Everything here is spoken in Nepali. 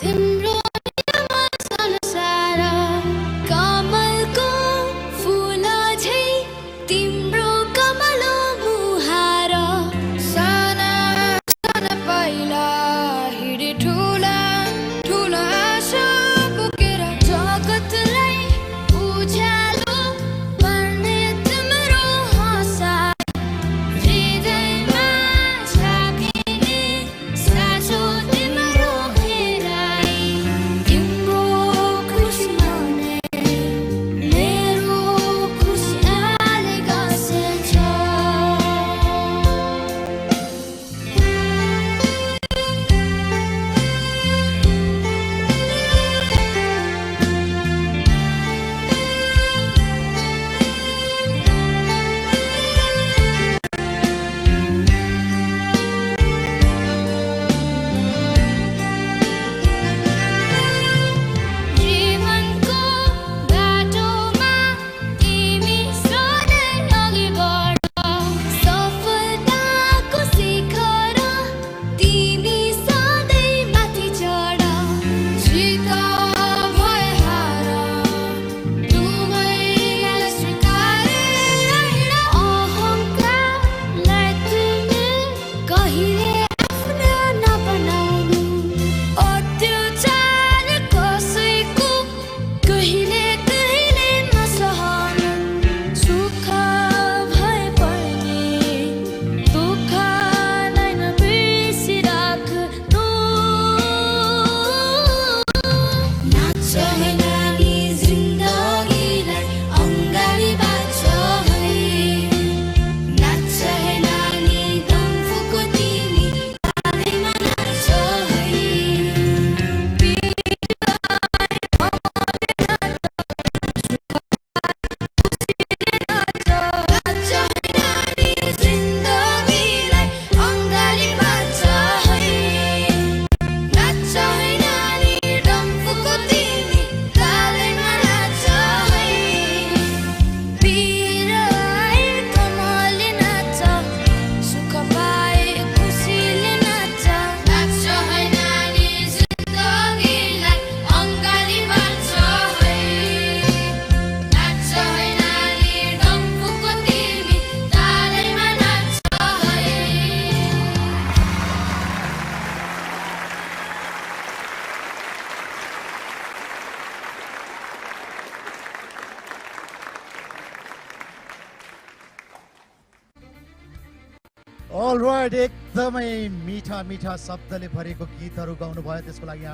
तिम्रो संसार कमलको फूल झै तिम्रो कमलो मुहार साना साना पाइला हिँडे ठुला ठुला आशा बोकेर जगतलाई उज्यालो पार्ने तिम्रो हँसाइ हृदयमा छापिने साँचो तिम्रो हेराइ तिम्रो खुसीमा नै मेरो खुसी आले गाँसेछ जीवनको बाटोमा तिमी सधैँ अघि बढ सफलताको शिखर तिमी सधैँ माथि चढ जित भए हार दुवैलाई स्वीकारेर हिँड अहङ्कारलाई तिमी कहिले आफ्नो नबनाउनु अत्याचार कसैको कहिले कहिले नसहनु सुख भए पनि दुःखलाई नबिर्सिराख्नु नाच है नानी जिन्दगीलाई अङ्गाली बाँच है नाच है नानी दम फुको तिमी तालैमा नाच है नाच है नानी जिन्दगीलाई अङ्गाली बाँच है नाच है नानी दम फुको तिमी तालैमा नाच है पीर आए कमलले नाच सुख पाए खुसीले नाच नाच है नानी जिन्दगीलाई अङ्गाली बाँच है नाच है नानी दम फुको तिमी तालैमा नाच है All right, एकदमै मिठा मिठा शब्दले भरेको गीतहरू गाउनु भयो त्यसको लागि